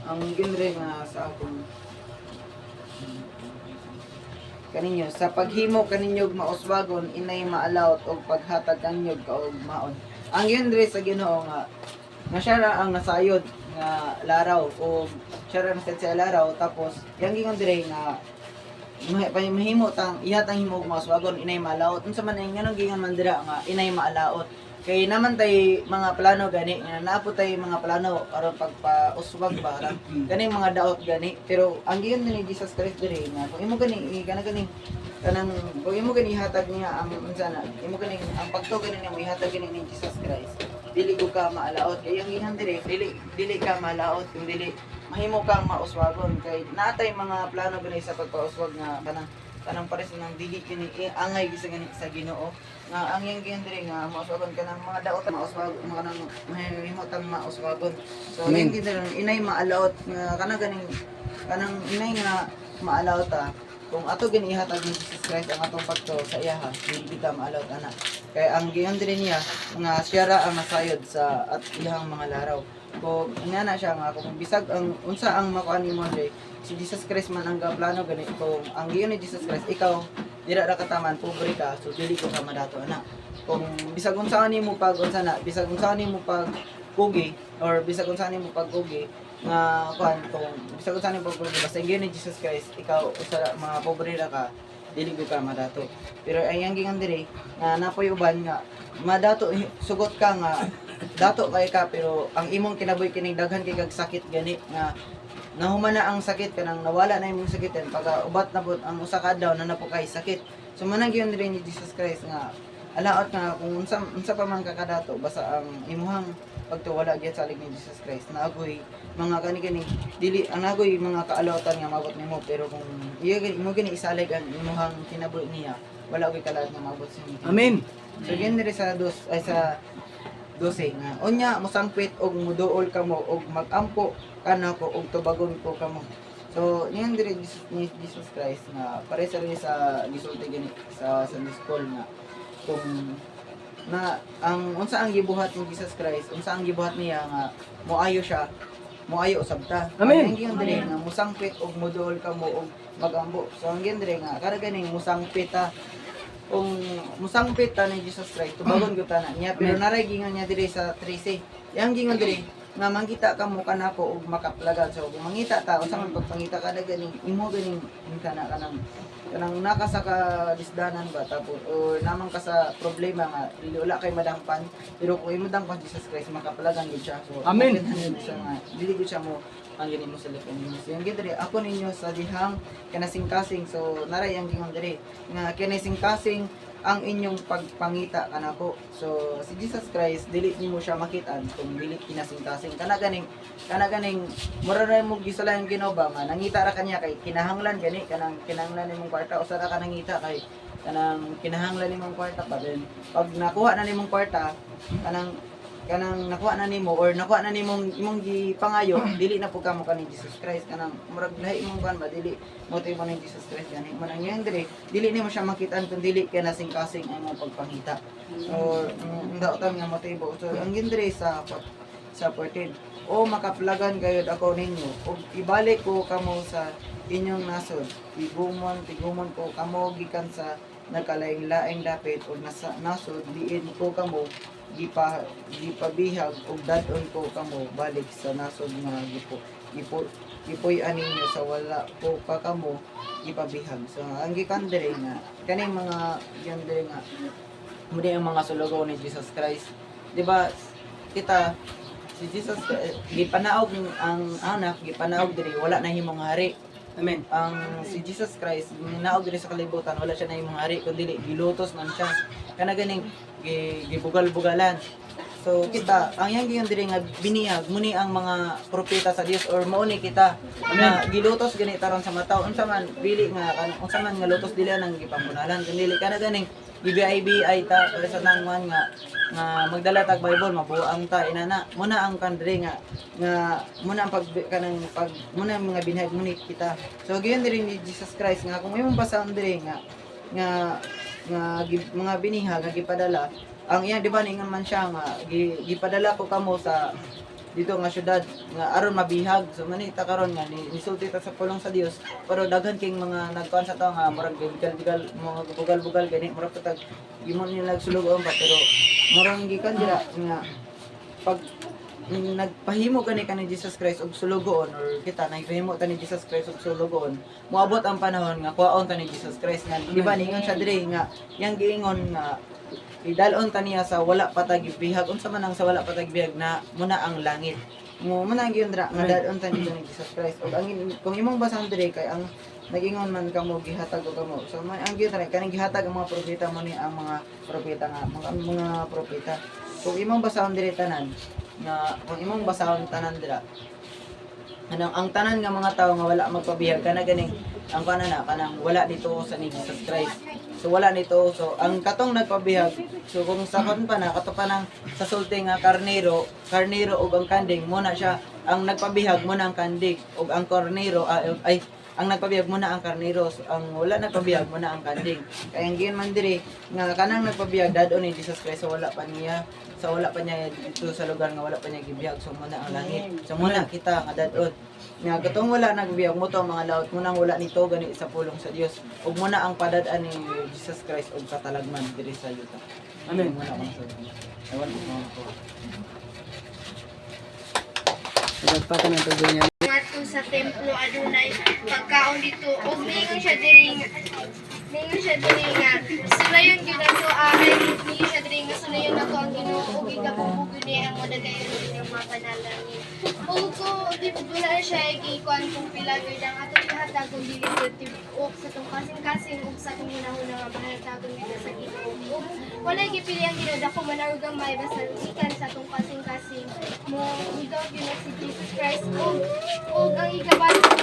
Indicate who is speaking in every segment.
Speaker 1: ang genre nga sa akong kaninyo sa paghimo kaninyog mauswagon inay maalawt og paghatag kaninyog kaog maon. Ang genre sa Ginoo nga siya ra ang nasayod nga laraw o siya ra nasayod sa laraw tapos yang gingon dire nga mahimo tang ihatang himo og mauswagon inay maalawt. Unsa man ay nganong gingon man dira nga inay maalaot. Kay naman tay mga plano gani nga napo tay mga plano aron pagpauswag ba ra ganing mga daot gani pero ang giyon ni Jesus Christ diri nga kung imo gani kanang kung imo gani hatag niya ang unsa na imo gani ang pagtuo gani niya mo ihatag gani ni Jesus Christ dili ko ka maalaot kay ang gihan diri dili ka maalaot kung dili mahimo kang mauswagon kay natay mga plano gani sa pagpauswag nga kanang pares nang dili kini angay gisa gani sa Ginoo nga ang yang giyan diri nga mauswagon kanang mga daot mauswag mga nang mahimo tang mauswagon so
Speaker 2: Amen.
Speaker 1: yang giyan inay maalaot nga kanang inay nga maalaot kung ato gani ihatag ni Jesus Christ ang atong pagto sa iya dili kita maalaot ana kay ang giyan diri niya nga siya ra ang nasayod sa at iyang mga laraw kung na siya nga kung bisag ang unsa ang makuan nimo diri si Jesus Christ man ang plano gani kung ang giyon ni Jesus Christ ikaw dira ra kataman pobre ka so dili ko ka madato ana kung bisag unsa nimo pag unsa na bisag unsa nimo pag kugi or bisag unsa nimo pag kugi nga kuan kung bisag unsa nimo pag kugi basta giyon ni Jesus Christ ikaw usa mga pobre ra ka dili ko ka madato pero ay ang gingan diri nga napoy uban nga madato sugot ka nga dato kay ka pero ang imong kinabuhi kining daghan kay kag sakit gani nga nahuma na ang sakit kanang nawala na imong sakit pag ubat na pud ang usa ka adlaw na napo kay sakit so manang giyon diri ni Jesus Christ nga alaot nga kung unsa pa man kakadato basta ang imuhang pagtuwala gyud sa alig ni Jesus Christ naagoy mga kani dili ang nagoy mga kaalawtan nga mabot nimo pero kung imo gani isalig ang imuhang kinabuhi niya wala gyud kalaot nga mabot sa inyo.
Speaker 2: Amen.
Speaker 1: So giyon diri sa sa 12 nga unya mosangpit og muduol kamo og magampo kanako og tubagon ko kamo. So niyan diri ni Jesus Christ nga pare sa rin sa gisulti gani sa Sunday school nga kung na ang unsa ang gibuhat ni Jesus Christ unsa ang gibuhat niya nga moayo siya moayo usab ta.
Speaker 2: Amen.
Speaker 1: Ang giyon diri nga mosangpit og muduol kamo og magampo. So ang giyon diri nga kada ganing mosangpit kung musangpit ni Jesus Christ tubagon gyud ta na niya pero naray gingon niya diri sa 13 yang gingon diri nga mangita ka mo kanako og makaplagan so kung mangita ta unsa man pagpangita kada ganing imo ganing kana kanang naka sa kadisdanan ba tapos o namang ka sa problema nga dili wala kay madangpan pero kung imo dangpan Jesus Christ makaplagan gyud siya so
Speaker 2: Amen.
Speaker 1: dili gyud siya mo ang gini mo sa lipan ninyo. So yung diri ako ninyo sa dihang kanasing-kasing. So naray ang gingon diri nga kanasing-kasing ang inyong pagpangita kanako. So si Jesus Christ dili nimo siya makitaan kung dili kinasing-kasing. Kana ganing mura ra mo gisalayang Ginoo ba nga nangita ra kanya kay kinahanglan gani kanang kinahanglan nimong kwarta usa ra ka nangita kay kanang kinahanglan nimong kwarta pa din. Pag nakuha na nimong kwarta kanang nakuha na nimo or nakuha na nimong imong gipangayo dili na pud kamo kaning Jesus Christ kanang murag lahi imong kan ba dili mo tay mo ni Jesus Christ gani man ang yan diri dili nimo siya makitaan kun dili kay nasing-kasing ang imong pagpangita or daotan nga motibo so ang gindre sa 14 o makaplagan gayud ako ninyo ug ibalik ko kamo sa inyong nasod tigumon ko kamo gikan sa nagkalaing-laing dapit ug nasod diin ko kamo gipabihag ug dadon ko kamo balik sa nasod nga gipuy-an ninyo sa wala ko pa kamo gipabihag so ang gikan diri nga kaning mga yan diri nga mudi ang mga sulugaw ni Jesus Christ di ba kita si Jesus gipanaog ang anak gipanaog diri wala na himong hari. Amen. Ang si Jesus Christ ginaog diri sa kalibutan wala siya na himong hari kundi gilutos man siya kana ganing gibugal-bugalan. So kita ang yang giyon diri nga biniyag muni ang mga propeta sa Dios or mao ni kita na gilutos gani taron sa mataw unsa man dili nga unsa man nga lutos dili nang gipampunalan kundi dili kana ganing BBIB ta para sa nangwan nga magdala tag Bible mabuang ta inana muna ang kandre nga muna ang muna ang mga binhag muni kita so giyon diri ni Jesus Christ nga kung imong basahan diri nga mga binihag nga gipadala ang iya di ba ningon man siya nga gipadala ko kamo sa dito nga syudad nga aron mabihag. So manita karon nga nisulti ta sa pulong sa Dios, pero daghan king mga nagkuan sa tao nga murag bigal-bigal mga bugal-bugal gani murag patag gimon nila nagsulugon ba, pero murag gikan dira nga pag nagpahimo gani ka ni Jesus Christ og sulugon, or kita nagpahimo ta ni Jesus Christ og sulugon, moabot ang panahon nga kuwaon ta ni Jesus Christ nga di ba ningon siya diri nga yang giingon nga idalon ta niya sa wala pa ta gibihag. Unsa man ang sa wala pa ta gibihag na muna ang langit mo man ang giyon dra nga dalon ta ni Jesus Christ. Og ang kung imong basahan diri kay ang nagingon man kamo gihatag og kamo, so man ang giyon dra kanang gihatag ang mga propeta mo ni ang mga propeta nga mga propeta. Kung imong basahon diri tanan nga kung imong basahon tanan dira ang tanan nga mga tao nga wala magpabihag kana ganing ang kanang wala dito sa ni Jesus Christ. So wala nito. So ang katong nagpabihag, so kung sa kon pa na kato pa nang sa sulti nga karnero ug ang kanding mo na siya ang nagpabihag mo na ang kandig ug ang karnero ay ang nagpabihag mo na ang karnero. So, ang wala nagpabihag mo na ang kanding. Kaya ang giyon man diri nga kanang nagpabihag dadon ni Jesus Christ, so wala pa niya dito sa lugar nga wala pa niya gibihag. So muna ang langit. So muna kita nga dadon nga katong wala nagbihag mo to ang mga laot mo nang wala nito gani sa pulong sa Dios, ug muna ang padad-an ni Jesus Christ og katalagman diri sa yuta. Amen. Muna ang sa ewan ko. Nagpata ng tubo niya.
Speaker 2: Ngadto sa templo adunay pagkaon dito ug ningon siya diri nga sulayon gyud ato ay ningon siya diri nga sulayon ato ang Ginoo ug igapugod ni ang madagayon ng mga panalangin. Ug ko di wala siya gikuan kung pila gyud ang ato gihatag kung dili gyud ug sa tong kasing-kasing ug sa tong hunahuna nga mahatagon gyud sa Ginoo. Ug wala gipili ang Ginoo dako man ang gamay basta ikan sa tong kasing-kasing mo ikaw gyud si Jesus Christ ug ang ikabalo mo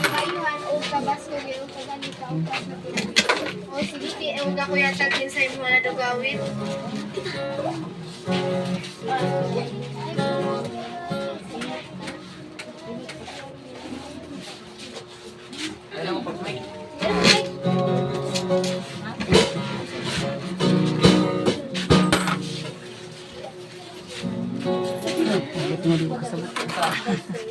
Speaker 2: kayuhan ug kabasko gyud ug kaganita ug sa pinag. O sige ti ug ako yatag din sa imo na dugawin.
Speaker 1: Ano mo pag mic?
Speaker 2: Thank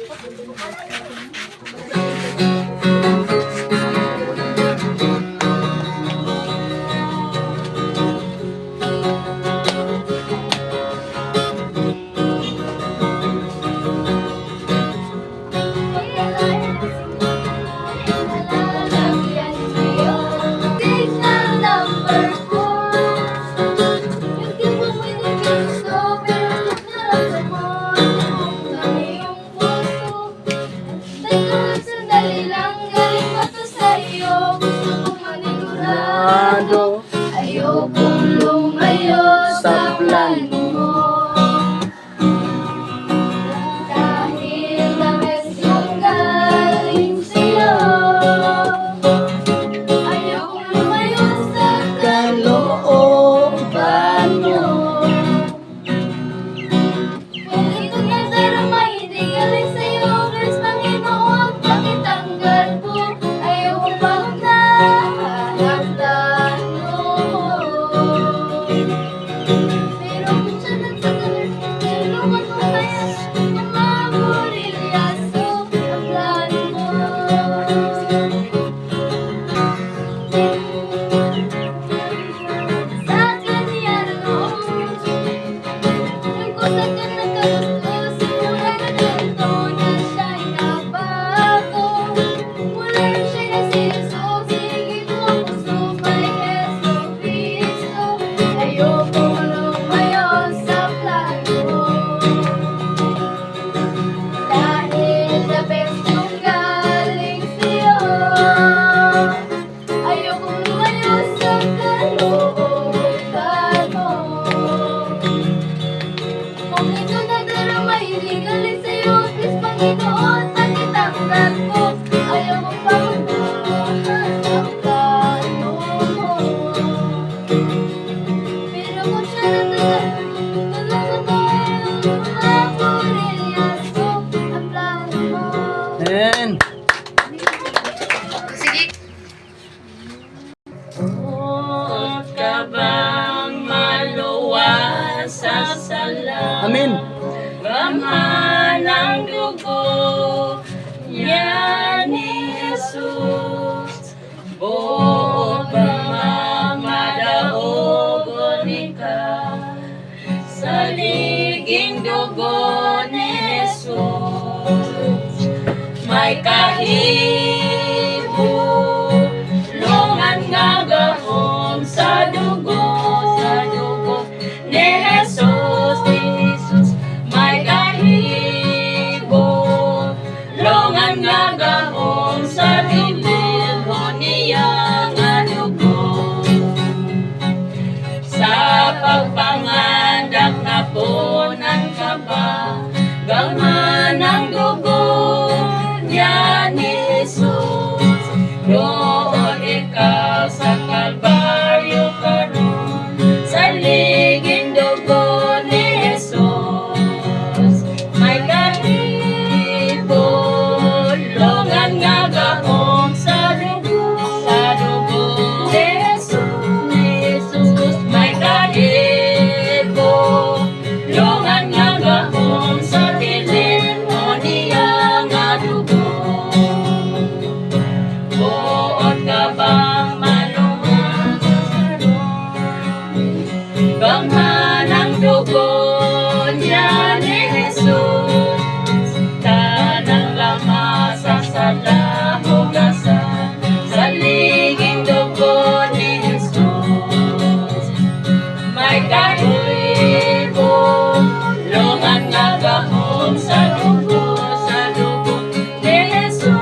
Speaker 3: Jesus. Buot pamamadaogon ikaw sa liging dugo ni Jesus. May kahibulungan nga gahom sa dugo ni Jesus. May kahibulungan nga gahom sa dililo niya nga dugo. Sa pagpangandak na punan ka ba, ganghan ang dugo niya ni Jesus. Doon ikaw sa Kalbaryo karon, sa liging dugo ni Jesus. May kahibulungan nga gahom sa dugo ni Jesus. May kahibulungan nga gahom sa dililo niya nga dugo. Buot ka bang maluwag ganghan ang dugo niya ni Jesus. Tanang lamasa sa lahugasan, sa liging dugo ni Jesus. May kahibulungan nga gahom sa dugo ni Jesus.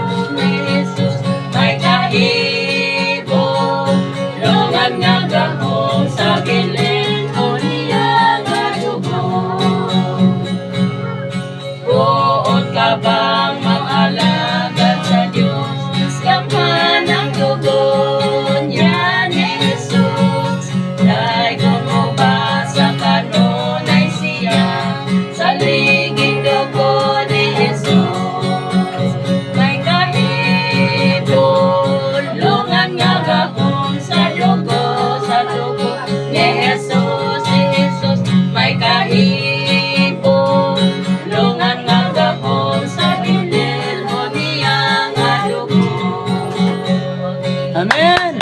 Speaker 3: May kahibulungan nga gahom sa dililo niya nga dugo. Buot ka bang mag-alagad sa Diyos, ganghan ang dugo niya ni Jesus. Dahil gumuba sa kanunay siya, sa liging dugo ni Jesus. May kahibulungan nga gahom sa dugo ni Jesus. May kahibulungan nga gahom sa dililo niya nga dugo.
Speaker 4: Amen.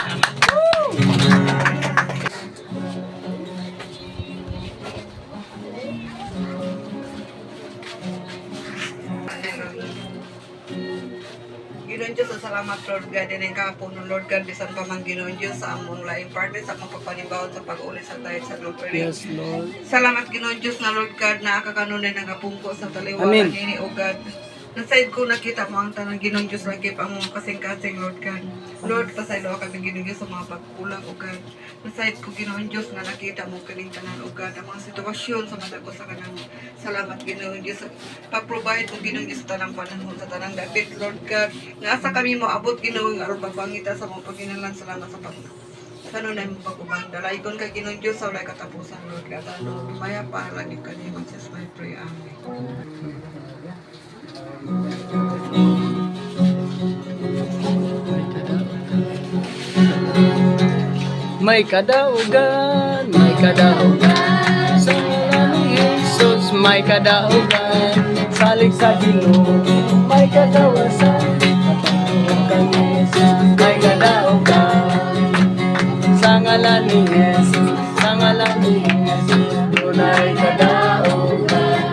Speaker 5: Ginoon Diyos, salamat Lord God, din ang kapon ng Lord God, bisan pa man Ginoon Diyos sa among laing partner, sa among pagpanibawon sa pag-uli sa tayo sa Lord God.
Speaker 4: Yes, Lord.
Speaker 5: Salamat Ginoon Diyos na Lord God, na kakanunin ang kapungko sa
Speaker 4: Amen.
Speaker 5: taliwaran ini, O God. Nasayad ko nakita mo ang tanang Ginoon Diyos, lagip ang mga kasing-kasing Lord God. Lord, pasaylo kami Ginoon Diyos sa mga pagkulang, O God. Nasayad ko Ginoon Diyos na nakita mo kaning tanan, O God, ang mga sitwasyon sa mata ko sa kanang. Salamat Ginoon Diyos. Pag-provide mo Ginoon Diyos sa tanang panahon, sa tanang dapit, Lord God. Nga asa kami mo abot Ginoon nga aron pagpangita sa mga paginalan. Salamat sa pag kanunay mo pagkubanda. Laikon kay Ginoon Diyos sa walay katapusan, Lord God. Ano, maya pa lang yung kanimo. Jesus, my pray. Amen.
Speaker 4: May kadaugan sa ngalan ni Jesus. May kadaugan salig sa Ginoo. May kadawasan katulong kang Jesus. May kadaugan sa ngalan ni Jesus. Sa ngalan ni Jesus, tunay kadaugan.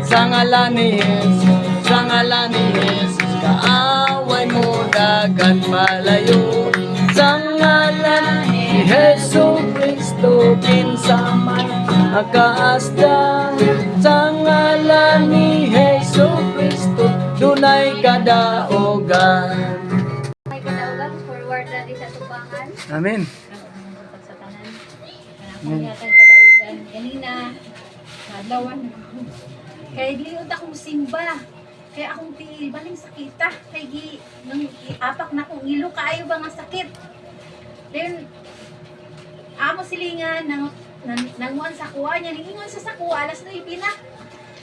Speaker 4: Sa ngalan ni Jesus, sa ngalan ni Jesus, kaaway mo dagat malayo. Sa ngalan ni Jesu Cristo, kinsamay makaasda. Sa ngalan ni Jesu Cristo, dunay kadaugan.
Speaker 2: May kadaugan, forward na di sa tubangan.
Speaker 4: Amen.
Speaker 6: Sa tanan. Ako yata kadaugan. Kanina, nadlawan ko. Kaya liod akong simba. Kaya akong tiil, baling sakita. Kaya nang apak na akong ilo, kaayo ba nga sakit. Then, amo silingan, nanguan sa kuha niya. Ningingon sa kuha, alas na ipina.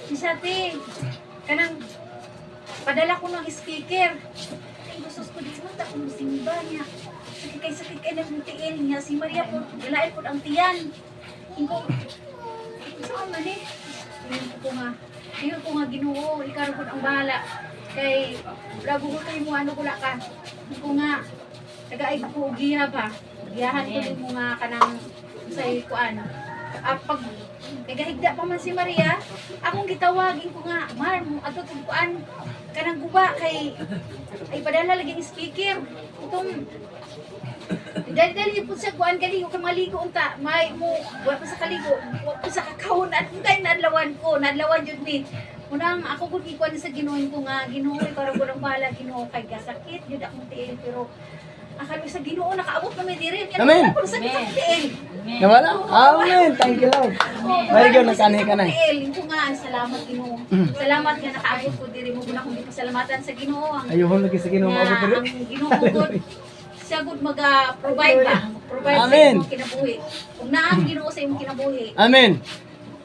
Speaker 6: Sisati, kanang padala ko ng speaker. Ay, gusto ko di man akong simba niya. Sakit kay ng tiil niya. Si Maria po, galain po ang tiyan. Hingo, saan man eh? Ngayon ko nga, Ngayon ko nga Ginoo, ikaw ko ang bahala. Kay lago ko kay mo ano kula ka. Ko nga tagaig ko giha ba. Giyahan ko din mo nga kanang sa kuan. Pag nagahigda pa man si Maria, akong gitawagin ko nga, Mar, mo ato kuan kanang guba kay ay padala lagi ng speaker. Itong dali po sa kuan kaligo kang maligo unta may mo wa pa sa kaligo wa pa sa kakawon at kay nadlawan jud ni unang ako gud ikuan sa Ginoo ko nga Ginoo ikaw ra ng bala Ginoo kay gasakit jud akong tiil pero akala sa Ginoo nakaabot na may diri
Speaker 4: Amen.
Speaker 6: ako sa tiil
Speaker 4: Nawala? Amen. Thank you, Lord. Very good. Nagkanay ka na.
Speaker 6: ko nga salamat Ginoo salamat nga nakaabot ko diri mo guna kong pasalamatan sa Ginoo ang
Speaker 4: Ayuhon lagi sa Ginoo
Speaker 6: nga
Speaker 4: maabot diri.
Speaker 6: ang Ginoo gud siya gud mag-provide ba? Provide
Speaker 4: Amen.
Speaker 6: sa imong kinabuhi. Kung naang Ginoo sa imong kinabuhi,
Speaker 4: Amen.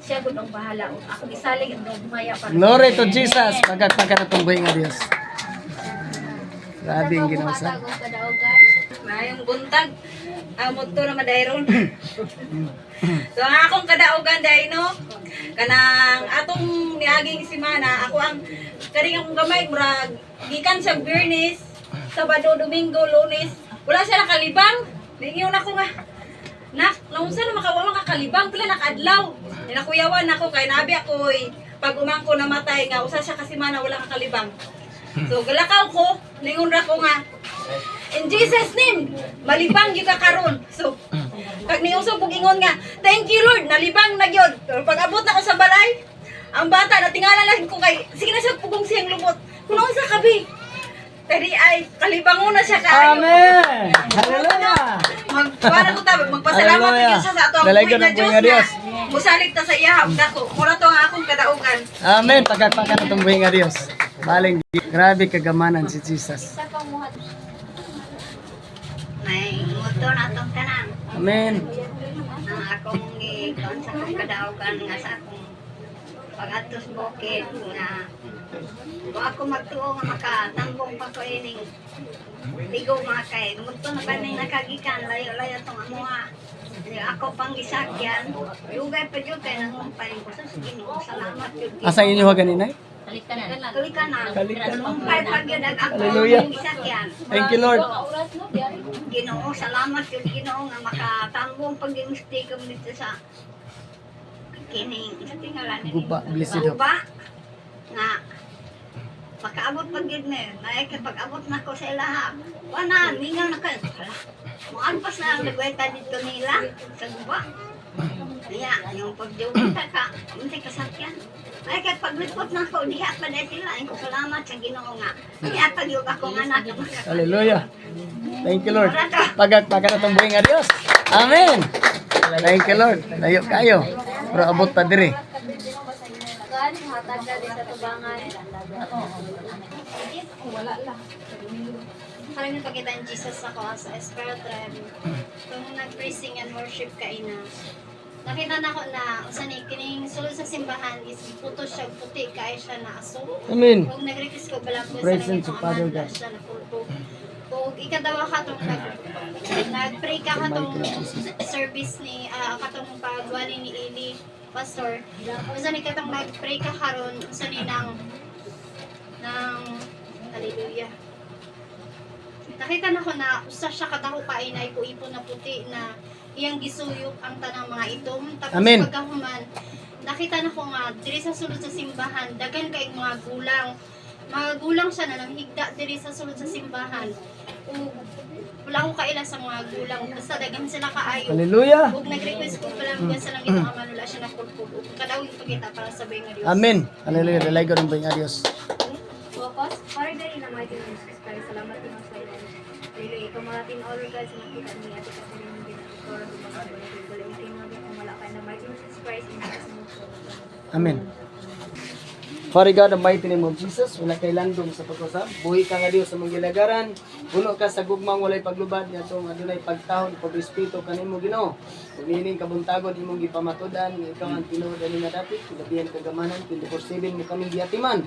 Speaker 6: siya gud ang bahala. Ako gisalig ang dumaya para.
Speaker 4: Glory to Jesus. Pagkakpagka na itong buhay nga Diyos. Grabe ang Ginoo sa.
Speaker 3: Mayong buntag. Amot to na madayron. So ang akong kadaugan dahil no, kanang atong niaging simana, ako ang karing akong gamay, murag, gikan sa Biyernes, Sabado, Domingo, Lunes, wala siya nakalibang. Ningiyon ako nga, naunsa na makawala kakalibang, pila nakadlaw. Nakuyawan ako kay nabi ako'y pag umangko namatay nga, usa siya kasimana wala kakalibang. So galakaw ko, ningon ra ko nga, in Jesus name, malibang yung kakaroon. So, kag niusog kong ingon nga, thank you Lord, nalibang na yun. Pero pag abot na ko sa balay, ang bata, natingala lang ko kay, sige na siya pugong siyang lumot. Kunoon sa kabi. Tadi ay, kalibangon na siya kayo.
Speaker 4: Amen. Hallelujah.
Speaker 3: Para ko tabi, magpasalamat
Speaker 4: Hallelujah.
Speaker 3: tayo sa ato ang
Speaker 4: Dalagan
Speaker 3: buhay na
Speaker 4: ng buhay
Speaker 3: Diyos
Speaker 4: nga
Speaker 3: na
Speaker 4: Diyos.
Speaker 3: musalig ta sa iya dako. Mura to ang akong kadaugan.
Speaker 4: Amen. Pagkakpagka na itong buhay nga Diyos. Baling, grabe kagamanan si Jesus.
Speaker 7: May motor na itong tanan.
Speaker 4: Amen.
Speaker 7: Ang akong ikon sa akong kadaugan nga sa akong pag-atos bukid nga kung ako magtuo nga makatambong pa ko ining ligo mga kay muto na ba ning nakagikan layo-layo tong amuha. Ako pang gisakyan, yugay pa yun kay nangumpay ko sa Ginoo. Salamat yun.
Speaker 4: Asang inyo ganina?
Speaker 7: Kalikanan.
Speaker 4: Kalikanan.
Speaker 7: Nangumpay pa yun ang ako
Speaker 4: Hallelujah.
Speaker 7: ang gisakyan.
Speaker 4: Thank you, Lord.
Speaker 7: Ginoo, salamat yun Ginoo nga makatambong pag-imustikam dito sa kining sa tingalan ni
Speaker 4: Guba, blessed hope.
Speaker 7: Guba nga pagkaabot pag yun na yun, pag-abot na ko sa ilaha, wala, mingaw na kayo. Muampas na ang nagweta dito nila sa guba. Kaya, yung pagdiwita ka, hindi kasakyan. Ay, kaya paglipot na ako, diha pa dahil sila. Ay, salamat sa Ginoo nga. Kaya pag-yung ako nga natin makakasakyan.
Speaker 4: Hallelujah. Thank you, Lord. Pagkakpagka na itong buhay nga Diyos. Amen. Thank you, Lord. Layo kayo. Pero abot pa diri.
Speaker 2: Parang nagpakita ang Jesus ako sa Espero Drive. Kung nag-praising and worship ka ina. Nakita na ko na usan kining sulod sa simbahan is puto siya puti kay siya na aso.
Speaker 4: Amen.
Speaker 2: Kung nag-request ko balang ko sa
Speaker 4: Presence of Father
Speaker 2: Amanda
Speaker 4: God.
Speaker 2: siya na pulpo. Kung ikadawa ka tong nag-pray ka katong service ni katong pagwali ni Eli pastor. Usan ni katong nag-pray ka karon usan ni ng hallelujah. Nakita na ko na usa siya kadako kain ay ipon na puti na iyang gisuyok ang tanang mga itom. Tapos
Speaker 4: Amen.
Speaker 2: pagkahuman, nakita na ko nga diri sa sulod sa simbahan, dagan kay mga gulang. Mga gulang siya na nanghigda diri sa sulod sa simbahan. Ug wala ko kaila sa mga gulang, basta dagan sila kaayo.
Speaker 4: Hallelujah.
Speaker 2: Ug nag-request ko pala mga sa langit ang manula siya na pulpul. Ug kadawig pagkita para sa nga Dios.
Speaker 4: Amen. Hallelujah. Dalago ng buhay nga Diyos.
Speaker 2: Focus. Para dali na mighty name of Jesus Christ. Salamat din sa iyo. Really, ikaw malating all guys na nakita ni Ate Catherine ng ginagawa ng mga balik kung wala ka na mighty name of Jesus Christ in Jesus name.
Speaker 4: Amen. Father God, the mighty name of Jesus, wala kay landong sa pagkasab. Buhi ka nga Dios sa mong gilagaran. Puno ka sa gugmang walay paglubad niya itong adunay pagtahon, pag-espiritu kanimo Ginoo. Kung nining kabuntagon imong gipamatudan, ikaw ang tinuod ani nga dapit, kilabihan kagamanan 24/7 mo kami giatiman.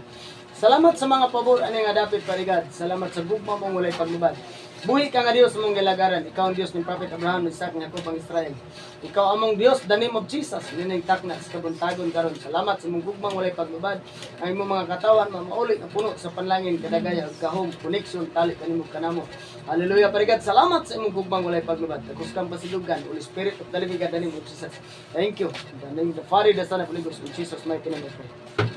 Speaker 4: Salamat sa mga pabor ani nga dapit Father God. Salamat sa gugmang mong walay paglubad. Buhi ka nga Dios sa mong gilagaran. Ikaw ang Dios ng Prophet Abraham, Isaac, ng Jacob, ang Israel. Ikaw among Dios, the name of Jesus, nining takna sa kabuntagon karon. Salamat sa mong gugmang walay paglubad. Ang imong mga katawan mamauli na puno sa panlangin kadagaya ug kahom connection tali kanimo kanamo. Hallelujah, parigad. Salamat sa imong gugmang walay paglubad. Tagus kang pasilugan, Holy Spirit of the living God, the name of Jesus. Thank you. In the name of the Father, the Son, and the Holy Ghost, in Jesus' mighty name we pray.